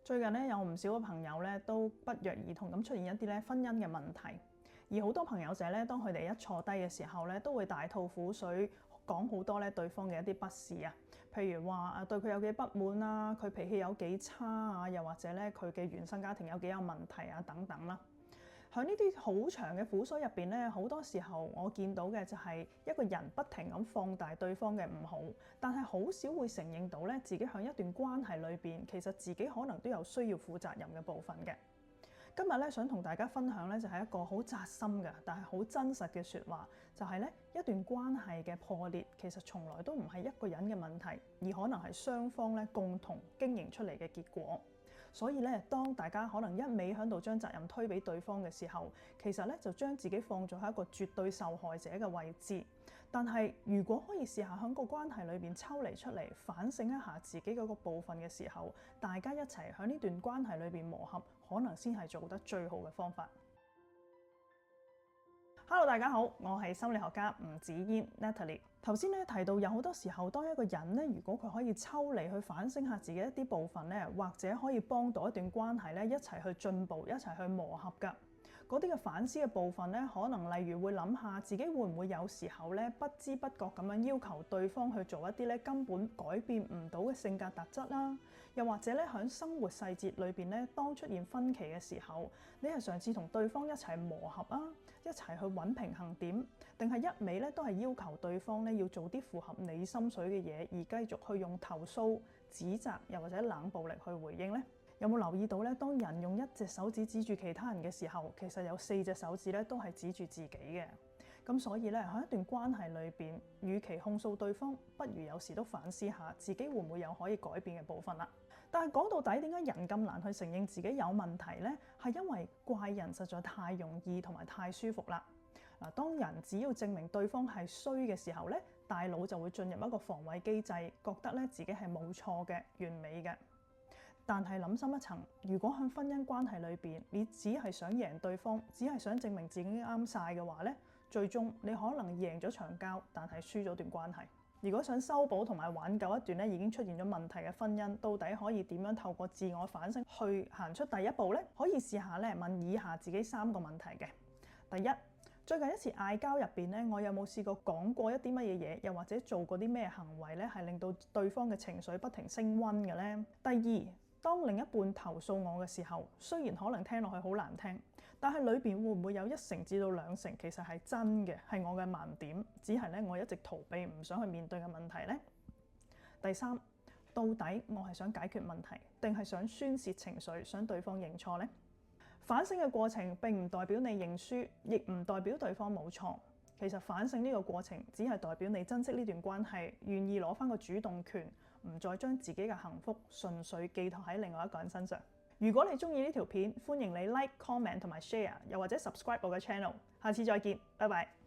最近咧有唔少嘅朋友咧都不約而同咁出現一啲咧婚姻嘅問題，而好多朋友仔咧當佢哋一坐低嘅時候咧，都會大吐苦水，講好多咧對方嘅一啲不是啊，譬如話對佢有幾不滿啊，佢脾氣有幾差啊，又或者咧佢嘅原生家庭有幾有問題啊等等啦。喺呢啲好長嘅苦水入邊咧，好多時候我見到嘅就係一個人不停咁放大對方嘅唔好，但係好少會承認到咧自己喺一段關係裏邊，其實自己可能都有需要負責任嘅部分嘅。今日咧想同大家分享咧就係一個好扎心嘅，但係好真實嘅説話，就係咧一段關係嘅破裂，其實從來都唔係一個人嘅問題，而可能係雙方咧共同經營出嚟嘅結果。所以咧，當大家可能一味喺度將責任推俾對方嘅時候，其實咧就將自己放咗喺一個絕對受害者嘅位置。但係如果可以試下喺個關係裏邊抽離出嚟，反省一下自己嗰個部分嘅時候，大家一齊喺呢段關係裏邊磨合，可能先係做得最好嘅方法。Hello， 大家好，我係心理學家吳子嫣 Natalie。頭先咧提到有好多時候，當一個人咧，如果佢可以抽離去反省下自己一啲部分咧，或者可以幫到一段關係咧，一齊去進步，一齊去磨合㗎。嗰啲嘅反思嘅部分咧，可能例如會諗下自己會唔會有時候咧不知不覺咁樣要求對方去做一啲咧根本改變唔到嘅性格特質啦，又或者咧喺生活細節裏邊咧，當出現分歧嘅時候，你係嘗試同對方一齊磨合啊，一齊去揾平衡點，定係一味咧都係要求對方咧要做啲符合你心水嘅嘢，而繼續去用投訴、指責又或者冷暴力去回應呢？有冇留意到咧？當人用一隻手指指住其他人嘅時候，其實有4隻手指咧都係指住自己嘅。咁所以咧喺一段關係裏邊，與其控訴對方，不如有時都反思下自己會唔會有可以改變嘅部分啦。但係講到底，點解人咁難去承認自己有問題呢？係因為怪人實在太容易同埋太舒服啦。嗱，當人只要證明對方係衰嘅時候咧，大腦就會進入一個防衛機制，覺得咧自己係冇錯嘅、完美嘅。但係諗深一層，如果喺婚姻關係裏邊，你只係想贏對方，只係想證明自己啱晒嘅話咧，最終你可能贏咗場交，但係輸咗段關係。如果想修補同埋挽救一段咧已經出現咗問題嘅婚姻，到底可以點樣透過自我反省去行出第一步呢？可以試下咧問以下自己3個問題嘅。第一，最近一次嗌交入邊咧，我有冇試過講過一啲乜嘢嘢，又或者做過啲咩行為咧，係令到對方嘅情緒不停升溫嘅呢？第二，當另一半投訴我嘅時候，雖然可能聽落去好難聽，但係裏邊會唔會有1成至到2成其實係真嘅，係我嘅盲點，只係咧我一直逃避唔想去面對嘅問題呢？第三，到底我係想解決問題，定係想宣泄情緒，想對方認錯呢？反省嘅過程並唔代表你認輸，亦唔代表對方冇錯。其實反省呢個過程只係代表你珍惜呢段關係，願意攞翻個主動權，唔再將自己嘅幸福純粹寄託喺另外一個人身上。如果你中意呢條片，歡迎你 like、comment 同埋 share， 又或者 subscribe 我嘅 channel。下次再見，拜拜。